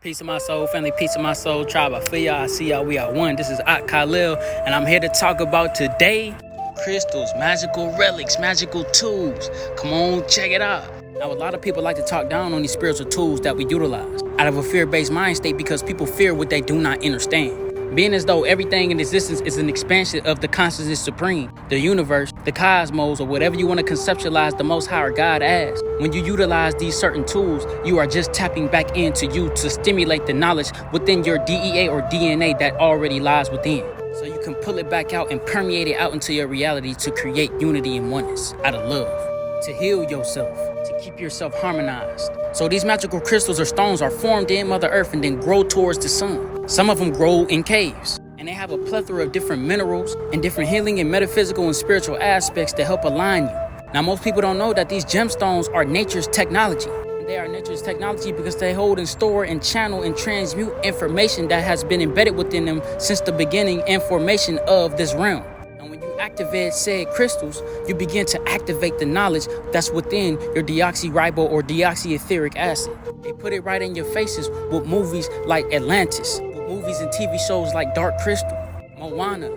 Peace of my soul, family, peace of my soul, tribe. I feel y'all, I see y'all, we are one. This is Akh Kalel, and I'm here to talk about today, crystals, magical relics, magical tools. Come on, check it out. Now, a lot of people like to talk down on these spiritual tools that we utilize out of a fear-based mind state because people fear what they do not understand. Being as though everything in existence is an expansion of the consciousness supreme, the universe, the cosmos, or whatever you want to conceptualize the Most High or God as. When you utilize these certain tools, you are just tapping back into you to stimulate the knowledge within your DEA or DNA that already lies within. So you can pull it back out and permeate it out into your reality to create unity and oneness out of love, to heal yourself, to keep yourself harmonized. So these magical crystals or stones are formed in Mother Earth and then grow towards the sun. Some of them grow in caves, and they have a plethora of different minerals and different healing and metaphysical and spiritual aspects to help align you. Now, most people don't know that these gemstones are nature's technology. They are nature's technology because they hold and store and channel and transmute information that has been embedded within them since the beginning and formation of this realm. Activate said crystals, you begin to activate the knowledge that's within your deoxyribo or deoxyetheric acid. They put it right in your faces with movies like Atlantis, with movies and TV shows like Dark Crystal, Moana.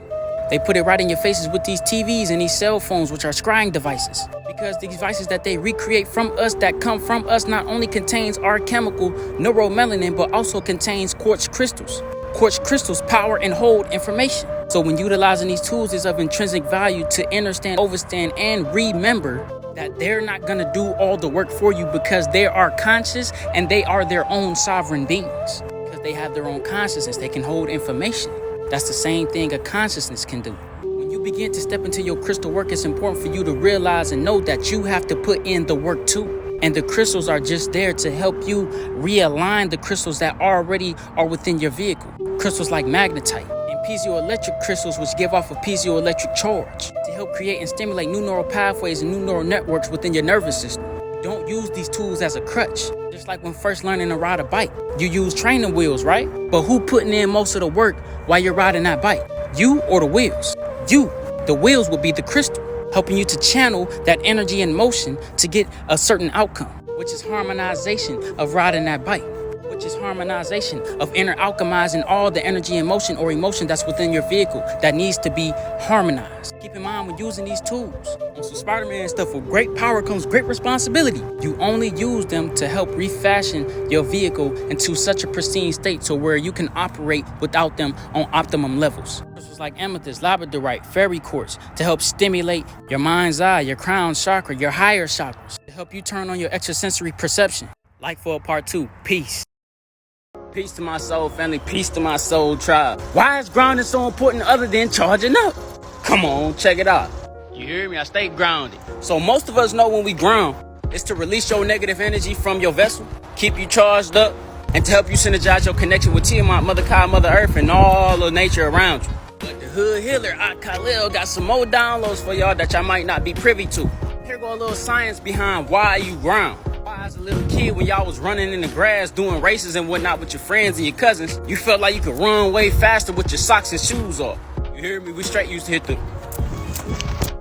They put it right in your faces with these TVs and these cell phones, which are scrying devices. Because the devices that they recreate from us, that come from us, not only contains our chemical neuromelanin, but also contains quartz crystals. Quartz crystals power and hold information. So when utilizing these tools is of intrinsic value to understand, overstand, and remember that they're not going to do all the work for you because they are conscious and they are their own sovereign beings. Because they have their own consciousness, they can hold information. That's the same thing a consciousness can do. When you begin to step into your crystal work, it's important for you to realize and know that you have to put in the work too. And the crystals are just there to help you realign the crystals that already are within your vehicle. Crystals like magnetite and piezoelectric crystals, which give off a piezoelectric charge to help create and stimulate new neural pathways and new neural networks within your nervous system. Don't use these tools as a crutch. Just like when first learning to ride a bike, you use training wheels, right? But who putting in most of the work while you're riding that bike? You or the wheels? You. The wheels would be the crystal, helping you to channel that energy and motion to get a certain outcome, which is harmonization of riding that bike, which is harmonization of inner alchemizing all the energy and motion or emotion that's within your vehicle that needs to be harmonized. Keep in mind when using these tools, on some Spider-Man stuff, with great power comes great responsibility. You only use them to help refashion your vehicle into such a pristine state so where you can operate without them on optimum levels. Crystals like amethyst, labradorite, fairy quartz to help stimulate your mind's eye, your crown chakra, your higher chakras, to help you turn on your extrasensory perception. Like for a part 2. Peace. Peace to my soul, family. Peace to my soul, tribe. Why is grounding so important other than charging up? Come on, check it out. You hear me? I stay grounded. So most of us know when we ground, it's to release your negative energy from your vessel, keep you charged up, and to help you synergize your connection with Tiamat, Mother Kai, Mother Earth, and all of nature around you. But the hood healer, Akh Kalel, got some more downloads for y'all that y'all might not be privy to. Here go a little science behind why you ground. Why as a little kid when y'all was running in the grass doing races and whatnot with your friends and your cousins, you felt like you could run way faster with your socks and shoes off. You hear me? We straight used to hit the...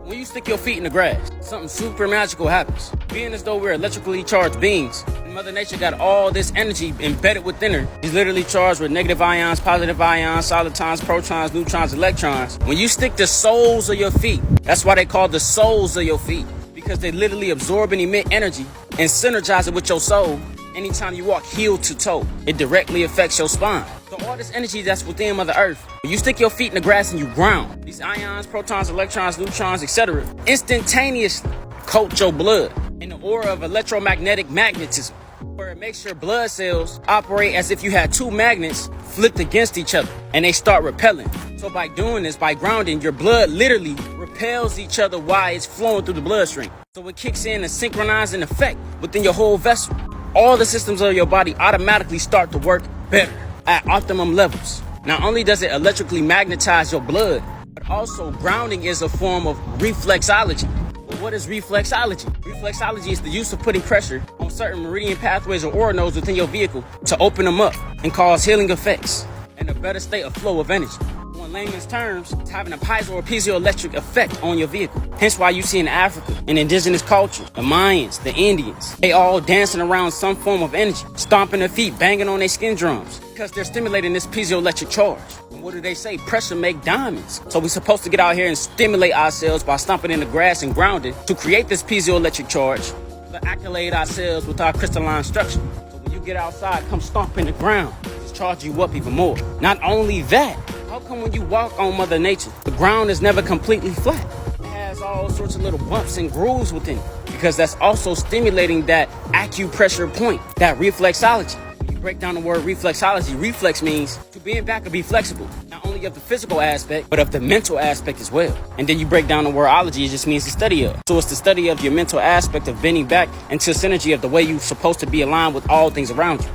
When you stick your feet in the grass, something super magical happens. Being as though we're electrically charged beings, and Mother Nature got all this energy embedded within her. She's literally charged with negative ions, positive ions, solitons, protons, neutrons, electrons. When you stick the soles of your feet, that's why they call the soles of your feet, because they literally absorb and emit energy and synergize it with your soul. Anytime you walk heel to toe, it directly affects your spine. So all this energy that's within Mother Earth, when you stick your feet in the grass and you ground, these ions, protons, electrons, neutrons, etc., instantaneously coat your blood in the aura of electromagnetic magnetism, where it makes your blood cells operate as if you had two magnets flipped against each other, and they start repelling. So by doing this, by grounding, your blood literally repels each other while it's flowing through the bloodstream. So it kicks in a synchronizing effect within your whole vessel. All the systems of your body automatically start to work better at optimum levels. Not only does it electrically magnetize your blood, but also grounding is a form of reflexology. But what is reflexology? Reflexology is the use of putting pressure on certain meridian pathways or aura nodes within your vehicle to open them up and cause healing effects and a better state of flow of energy. One in layman's terms, it's having a piezo or piezoelectric effect on your vehicle. Hence why you see in Africa, in indigenous culture, the Mayans, the Indians, they all dancing around some form of energy, stomping their feet, banging on their skin drums, because they're stimulating this piezoelectric charge. And what do they say? Pressure make diamonds. So we're supposed to get out here and stimulate ourselves by stomping in the grass and grounding to create this piezoelectric charge, but accolade ourselves with our crystalline structure. So when you get outside, come stomp in the ground. Charge you up even more. Not only that, how come when you walk on Mother Nature, the ground is never completely flat? It has all sorts of little bumps and grooves within it, because that's also stimulating that acupressure point, that reflexology. When you break down the word reflexology, reflex means to bend back or be flexible, not only of the physical aspect, but of the mental aspect as well. And then you break down the word ology, it just means the study of. So it's the study of your mental aspect of bending back into synergy of the way you're supposed to be aligned with all things around you.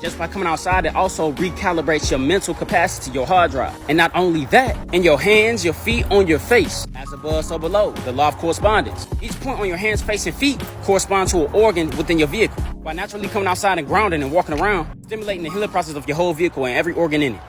Just by coming outside, it also recalibrates your mental capacity, your hard drive. And not only that, in your hands, your feet, on your face, as above, so below, the law of correspondence. Each point on your hands, face, and feet correspond to an organ within your vehicle. By naturally coming outside and grounding and walking around, stimulating the healing process of your whole vehicle and every organ in it.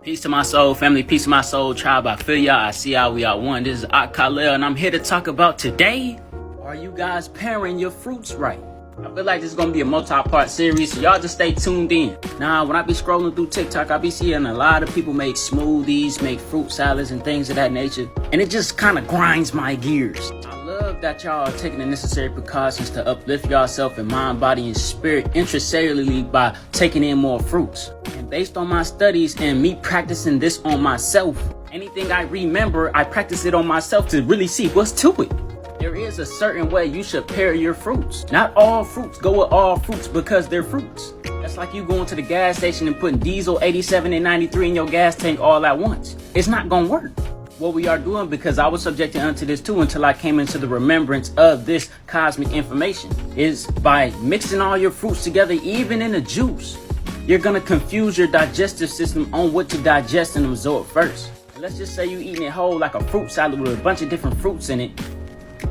Peace to my soul, family, peace to my soul, tribe. I feel y'all, I see y'all, we are one. This is Akh Kalel, and I'm here to talk about today. Are you guys pairing your fruits right? I feel like this is going to be a multi-part series, so y'all just stay tuned in. Now, when I be scrolling through TikTok, I be seeing a lot of people make smoothies, make fruit salads and things of that nature. And it just kind of grinds my gears. I love that y'all are taking the necessary precautions to uplift yourself in mind, body, and spirit intracellularly by taking in more fruits. And based on my studies and me practicing this on myself, anything I remember, I practice it on myself to really see what's to it. There is a certain way you should pair your fruits. Not all fruits go with all fruits because they're fruits. That's like you going to the gas station and putting diesel 87 and 93 in your gas tank all at once. It's not gonna work. What we are doing, because I was subjected unto this too until I came into the remembrance of this cosmic information, is by mixing all your fruits together, even in a juice, you're gonna confuse your digestive system on what to digest and absorb first. And let's just say you're eating it whole like a fruit salad with a bunch of different fruits in it.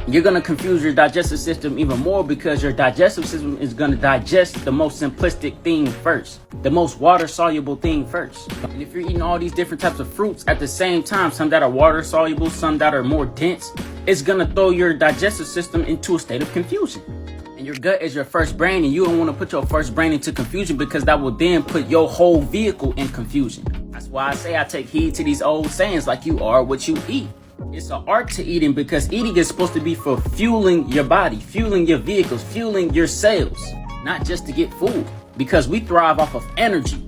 You're going to confuse your digestive system even more, because your digestive system is going to digest the most simplistic thing first, the most water soluble thing first. And if you're eating all these different types of fruits at the same time, some that are water soluble, some that are more dense, it's going to throw your digestive system into a state of confusion. And your gut is your first brain, and you don't want to put your first brain into confusion, because that will then put your whole vehicle in confusion. That's why I say I take heed to these old sayings like you are what you eat. It's an art to eating, because eating is supposed to be for fueling your body, fueling your vehicles, fueling your cells, not just to get food, because we thrive off of energy,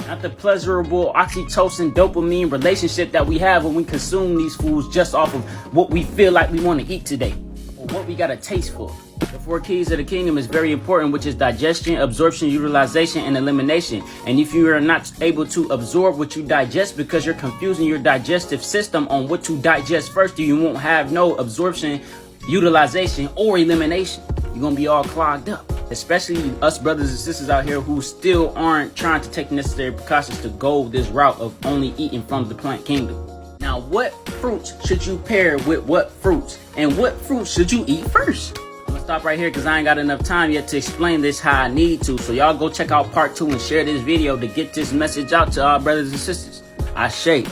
not the pleasurable oxytocin, dopamine relationship that we have when we consume these foods just off of what we feel like we want to eat today or what we got a taste for. The 4 keys of the kingdom is very important, which is digestion, absorption, utilization, and elimination. And if you are not able to absorb what you digest because you're confusing your digestive system on what to digest first, you won't have no absorption, utilization, or elimination. You're going to be all clogged up. Especially us brothers and sisters out here who still aren't trying to take necessary precautions to go this route of only eating from the plant kingdom. Now, what fruits should you pair with what fruits? And what fruits should you eat first? Stop right here, because I ain't got enough time yet to explain this how I need to. So y'all go check out part 2 and share this video to get this message out to our brothers and sisters. I shake.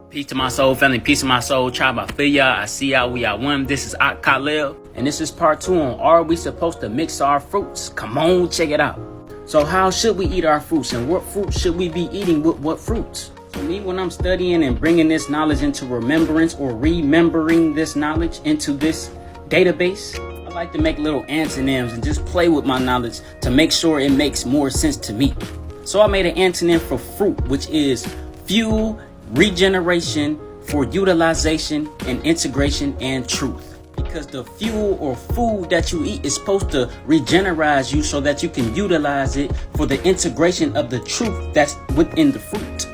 Peace to my soul, family, peace to my soul, tribe. I feel y'all, I see y'all, we are one. This is Akh Kalel, and this is part 2 on are we supposed to mix our fruits? Come on, check it out. So how should we eat our fruits, and what fruits should we be eating with what fruits? For me, when I'm studying and bringing this knowledge into remembrance, or remembering this knowledge into this database, I like to make little antonyms and just play with my knowledge to make sure it makes more sense to me. So I made an antonym for fruit, which is fuel, regeneration, for utilization and integration and truth. Because the fuel or food that you eat is supposed to regenerate you so that you can utilize it for the integration of the truth that's within the fruit.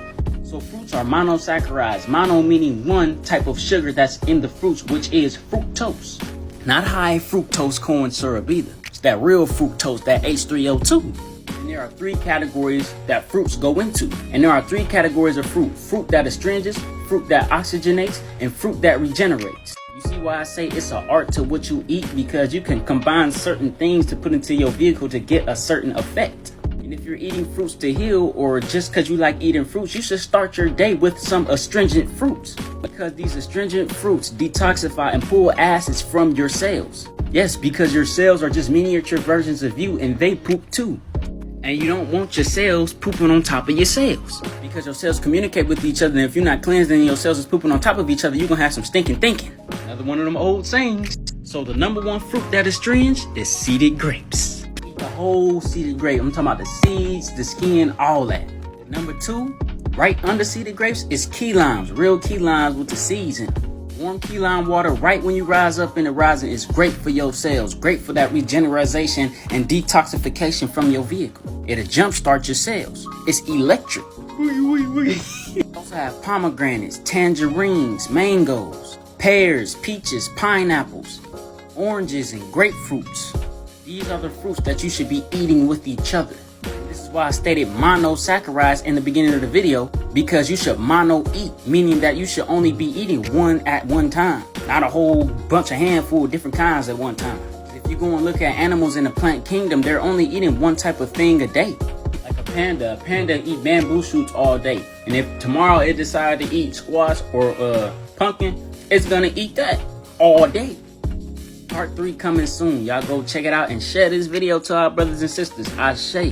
So fruits are monosaccharides, mono meaning one type of sugar that's in the fruits, which is fructose. Not high fructose corn syrup either. It's that real fructose, that H3O2. And there are 3 categories that fruits go into. And there are 3 categories of fruit. Fruit that astringes, fruit that oxygenates, and fruit that regenerates. You see why I say it's an art to what you eat? Because you can combine certain things to put into your vehicle to get a certain effect. And if you're eating fruits to heal, or just because you like eating fruits, you should start your day with some astringent fruits, because these astringent fruits detoxify and pull acids from your cells. Yes, because your cells are just miniature versions of you, and they poop too. And you don't want your cells pooping on top of your cells, because your cells communicate with each other, and if you're not cleansed and your cells is pooping on top of each other, you're gonna have some stinking thinking. Another one of them old sayings. So the number one fruit that astringes is seeded grapes. Eat the whole seeded grape. I'm talking about the seeds, the skin, all that. Number two, right under seeded grapes, is key limes. Real key limes with the seeds in it. Warm key lime water right when you rise up in the rising is great for your cells, great for that regeneration and detoxification from your vehicle. It'll jumpstart your cells. It's electric. You also have pomegranates, tangerines, mangoes, pears, peaches, pineapples, oranges, and grapefruits. These are the fruits that you should be eating with each other. This is why I stated monosaccharides in the beginning of the video, because you should mono eat, meaning that you should only be eating one at one time, not a whole bunch of handful of different kinds at one time. If you go and look at animals in the plant kingdom, they're only eating one type of thing a day. Like a panda eat bamboo shoots all day, and if tomorrow it decided to eat squash or pumpkin, it's gonna eat that all day. Part 3 coming soon. Y'all go check it out and share this video to our brothers and sisters. I say.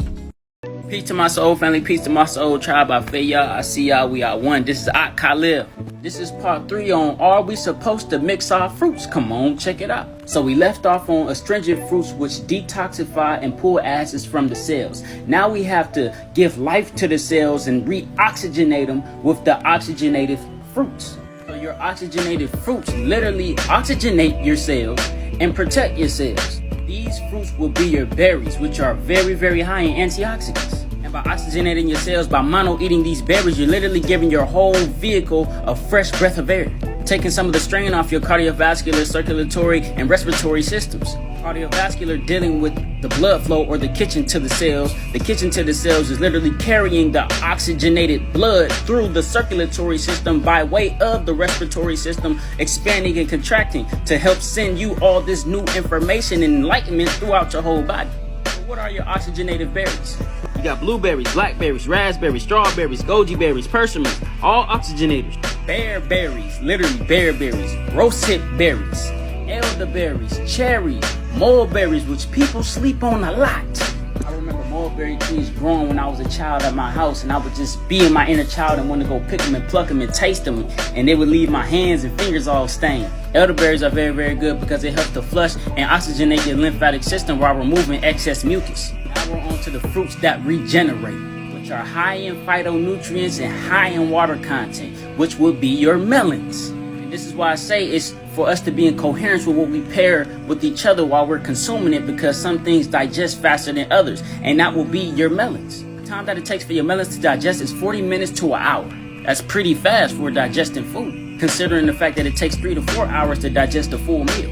Peace to my soul family, peace to my soul tribe. I feel y'all, I see y'all, we are one. This is Akh Kalel. This is part 3 on, are we supposed to mix our fruits? Come on, check it out. So we left off on astringent fruits, which detoxify and pull acids from the cells. Now we have to give life to the cells and re-oxygenate them with the oxygenated fruits. So your oxygenated fruits literally oxygenate your cells and protect your cells. These fruits will be your berries, which are very, very high in antioxidants. And by oxygenating your cells, by mono eating these berries, you're literally giving your whole vehicle a fresh breath of air, taking some of the strain off your cardiovascular, circulatory, and respiratory systems. Cardiovascular dealing with the blood flow, or the kitchen to the cells. The kitchen to the cells is literally carrying the oxygenated blood through the circulatory system by way of the respiratory system, expanding and contracting to help send you all this new information and enlightenment throughout your whole body. So what are your oxygenated berries? You got blueberries, blackberries, raspberries, strawberries, goji berries, persimmons, all oxygenators. Bearberries, literally bearberries, rosehip berries, elderberries, cherries, mulberries, which people sleep on a lot. I remember mulberry trees growing when I was a child at my house, and I would just be in my inner child and want to go pick them and pluck them and taste them, and they would leave my hands and fingers all stained. Elderberries are very, very good because it helps to flush and oxygenate your lymphatic system while removing excess mucus. Now we're on to the fruits that regenerate, which are high in phytonutrients and high in water content, which would be your melons. And this is why I say it's for us to be in coherence with what we pair with each other while we're consuming it, because some things digest faster than others, and that will be your melons. The time that it takes for your melons to digest is 40 minutes to an hour. That's pretty fast for digesting food, considering the fact that it takes 3 to 4 hours to digest a full meal.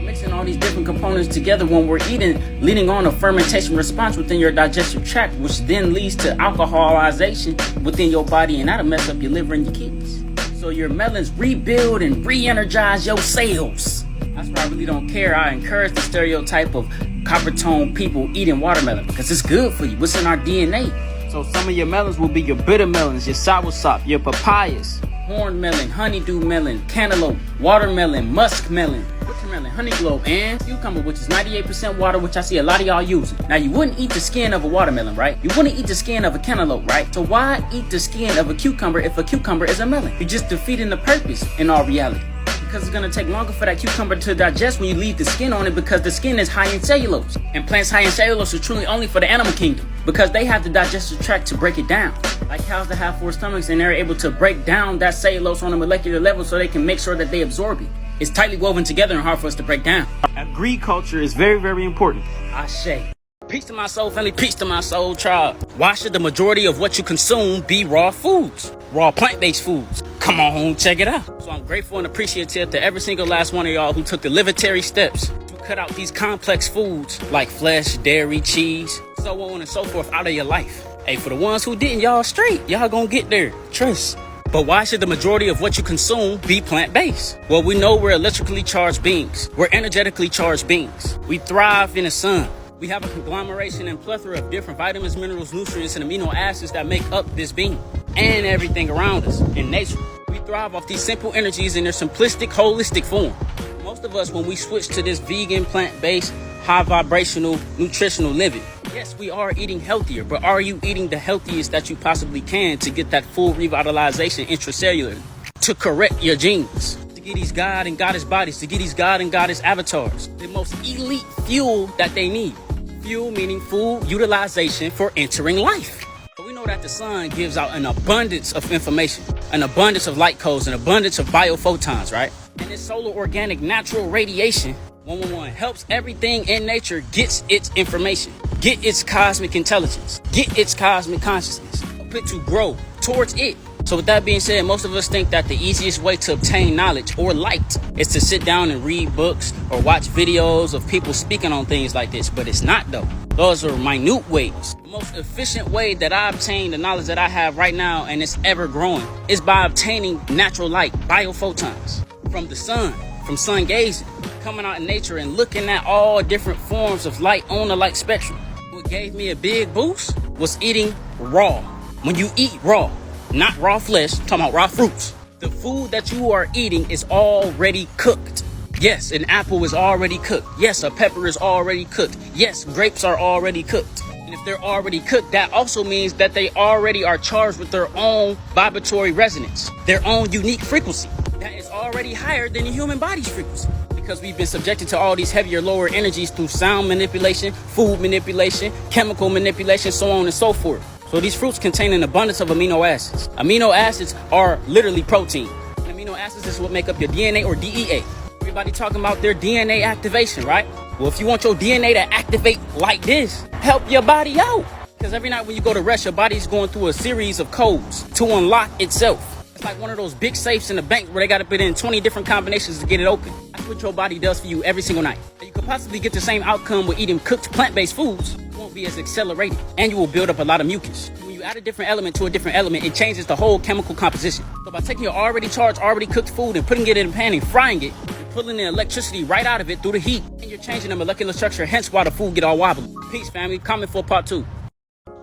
Mixing all these different components together when we're eating, leading on a fermentation response within your digestive tract, which then leads to alcoholization within your body, and that'll mess up your liver and your kidneys. So your melons rebuild and re-energize your cells. That's why I really don't care. I encourage the stereotype of copper tone people eating watermelon, because it's good for you. It's in our DNA. So some of your melons will be your bitter melons, your soursop, your papayas, horn melon, honeydew melon, cantaloupe, watermelon, musk melon, watermelon, honey globe, and cucumber, which is 98% water, which I see a lot of y'all using. Now, you wouldn't eat the skin of a watermelon, right? You wouldn't eat the skin of a cantaloupe, right? So why eat the skin of a cucumber if a cucumber is a melon? You're just defeating the purpose in all reality. Because it's going to take longer for that cucumber to digest when you leave the skin on it, because the skin is high in cellulose. And plants high in cellulose are truly only for the animal kingdom, because they have the digestive tract to break it down. Like cows that have 4 stomachs, and they're able to break down that cellulose on a molecular level so they can make sure that they absorb it. It's tightly woven together and hard for us to break down. Agriculture is very, very important. I say. Peace to my soul family, peace to my soul tribe. Why should the majority of what you consume be raw foods? Raw plant-based foods. Come on, check it out. So I'm grateful and appreciative to every single last one of y'all who took the libertary steps to cut out these complex foods like flesh, dairy, cheese, so on and so forth out of your life. Hey, for the ones who didn't, y'all straight. Y'all gonna get there. Trust. But why should the majority of what you consume be plant-based? Well, we know we're electrically charged beings. We're energetically charged beings. We thrive in the sun. We have a conglomeration and plethora of different vitamins, minerals, nutrients, and amino acids that make up this being and everything around us in nature. We thrive off these simple energies in their simplistic, holistic form. Most of us, when we switch to this vegan, plant-based, high vibrational, nutritional living, yes, we are eating healthier, but are you eating the healthiest that you possibly can to get that full revitalization intracellularly, to correct your genes, to get these God and Goddess bodies, to get these God and Goddess avatars, the most elite fuel that they need? Fuel meaning full utilization for entering life. But we know that the sun gives out an abundance of information, an abundance of light codes, an abundance of biophotons, right? And this solar organic natural radiation, 111, helps everything in nature gets its information, get its cosmic intelligence, get its cosmic consciousness, help it to grow towards it. So with that being said, most of us think that the easiest way to obtain knowledge or light is to sit down and read books or watch videos of people speaking on things like this, but it's not though. Those are minute ways. The most efficient way that I obtain the knowledge that I have right now, and it's ever growing, is by obtaining natural light, biophotons, from the sun, from sun gazing, coming out in nature and looking at all different forms of light on the light spectrum. What gave me a big boost was eating raw. When you eat raw, not raw flesh, I'm talking about raw fruits, the food that you are eating is already cooked. Yes, an apple is already cooked. Yes, a pepper is already cooked. Yes, grapes are already cooked. And if they're already cooked, that also means that they already are charged with their own vibratory resonance, their own unique frequency that is already higher than the human body's frequency. Because we've been subjected to all these heavier, lower energies through sound manipulation, food manipulation, chemical manipulation, so on and so forth. So these fruits contain an abundance of amino acids. Amino acids are literally protein. Amino acids is what make up your DNA or DEA. Everybody talking about their DNA activation, right? Well, if you want your DNA to activate like this, help your body out. Because every night when you go to rest, your body's going through a series of codes to unlock itself. It's like one of those big safes in the bank where they got to put in 20 different combinations to get it open. That's what your body does for you every single night. You could possibly get the same outcome with eating cooked plant-based foods. It won't be as accelerated, and you will build up a lot of mucus. When you add a different element to a different element, it changes the whole chemical composition. So by taking your already charged, already cooked food and putting it in a pan and frying it, you're pulling the electricity right out of it through the heat, and you're changing the molecular structure, hence why the food get all wobbly. Peace, family. Comment for part 2.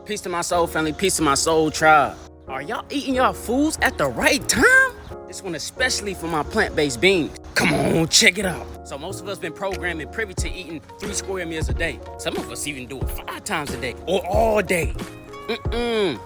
Peace to my soul family. Peace to my soul tribe. Are y'all eating y'all foods at the right time? This one especially for my plant-based beings. Come on, check it out. So most of us been programmed and privy to eating 3 square meals a day. Some of us even do it 5 times a day or all day. And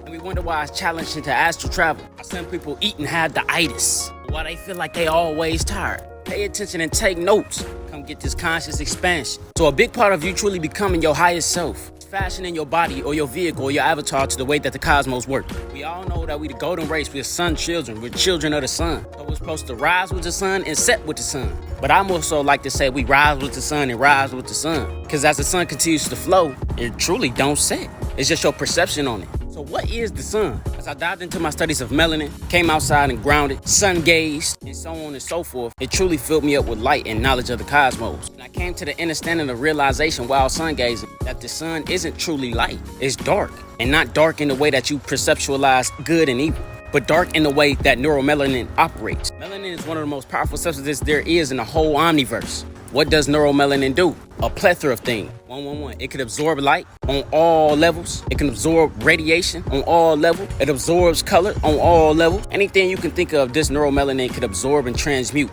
we wonder why it's challenging to astral travel. Why some people eat and have the itis. Why they feel like they always tired. Pay attention and take notes. Come get this conscious expansion. So a big part of you truly becoming your highest self. Fashioning your body or your vehicle or your avatar to the way that the cosmos work. We all know that we the golden race. We're sun children. We're children of the sun. So we're supposed to rise with the sun and set with the sun. But I more so like to say we rise with the sun and rise with the sun. Because as the sun continues to flow, it truly don't set. It's just your perception on it. So what is the sun? As I dived into my studies of melanin, came outside and grounded, sun gazed, and so on and so forth, it truly filled me up with light and knowledge of the cosmos. And I came to the understanding of realization while sun gazing that the sun isn't truly light. It's dark. And not dark in the way that you perceptualize good and evil, but dark in the way that neuromelanin operates. Melanin is one of the most powerful substances there is in the whole omniverse. What does neuromelanin do? A plethora of things. 111. It can absorb light on all levels. It can absorb radiation on all levels. It absorbs color on all levels. Anything you can think of, this neuromelanin can absorb and transmute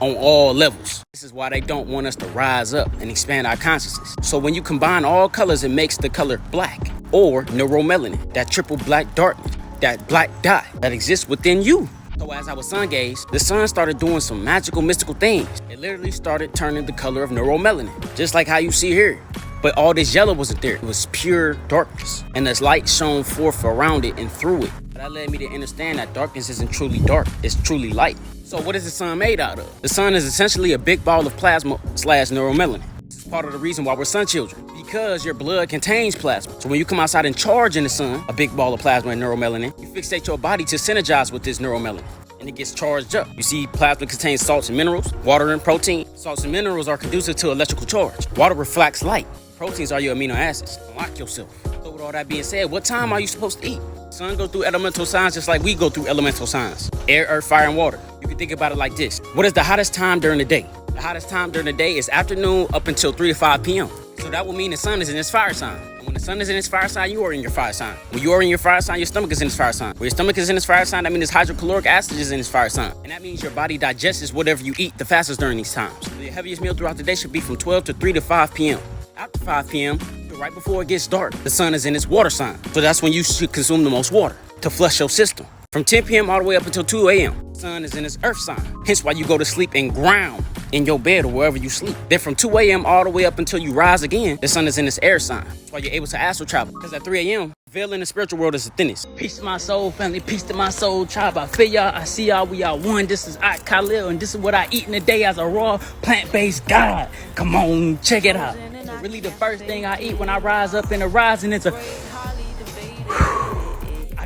on all levels. This is why they don't want us to rise up and expand our consciousness. So when you combine all colors, it makes the color black, or neuromelanin, that triple black darkness, that black dot that exists within you. So as I was sun gazed, the sun started doing some magical, mystical things. It literally started turning the color of neuromelanin, just like how you see here. But all this yellow wasn't there. It was pure darkness. And this light shone forth around it and through it. But that led me to understand that darkness isn't truly dark. It's truly light. So what is the sun made out of? The sun is essentially a big ball of plasma / neuromelanin. This is part of the reason why we're sun children. Because your blood contains plasma. So when you come outside and charge in the sun, a big ball of plasma and neuromelanin, you fixate your body to synergize with this neuromelanin. And it gets charged up. You see, plasma contains salts and minerals, water and protein. Salts and minerals are conducive to electrical charge. Water reflects light. Proteins are your amino acids. Unlock yourself. So with all that being said, what time are you supposed to eat? The sun goes through elemental signs just like we go through elemental signs. Air, earth, fire, and water. You can think about it like this. What is the hottest time during the day? The hottest time during the day is afternoon up until 3 to 5 p.m. So So that would mean the sun is in its fire sign. And when the sun is in its fire sign, you are in your fire sign. When you are in your fire sign, your stomach is in its fire sign. When your stomach is in its fire sign, that means hydrochloric acid is in its fire sign. And that means your body digests whatever you eat the fastest during these times. So your heaviest meal throughout the day should be from 12 to 3 to 5 p.m. After 5 p.m., right before it gets dark, the sun is in its water sign. So that's when you should consume the most water to flush your system. From 10 p.m. all the way up until 2 a.m., the sun is in its earth sign. Hence why you go to sleep and ground in your bed or wherever you sleep. Then from 2 a.m. all the way up until you rise again, the sun is in its air sign. That's why you're able to astral travel. Because at 3 a.m., the veil in the spiritual world is the thinnest. Peace to my soul, family. Peace to my soul, tribe. I feel y'all. I see y'all. We are one. This is Akh Kalel, and this is what I eat in a day as a raw, plant-based God. Come on, check it out. So really the first thing I eat when I rise up in the rising is a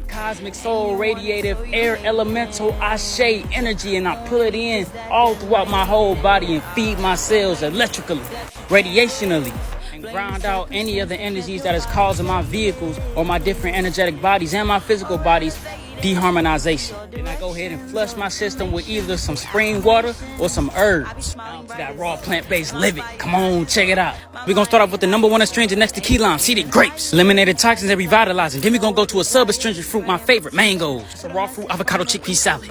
cosmic soul radiative air elemental ashe energy, and I pull it in all throughout my whole body and feed my cells electrically, radiationally, and ground out any of the energies that is causing my vehicles or my different energetic bodies and my physical bodies deharmonization. Then I go ahead and flush my system with either some spring water or some herbs. Down to that raw plant-based living. Come on, check it out. We're gonna start off with the number one astringent next to key lime, seeded grapes. Eliminated toxins and revitalizing. Then we're gonna go to a sub-astringent fruit, my favorite, mangoes. It's a raw fruit avocado chickpea salad.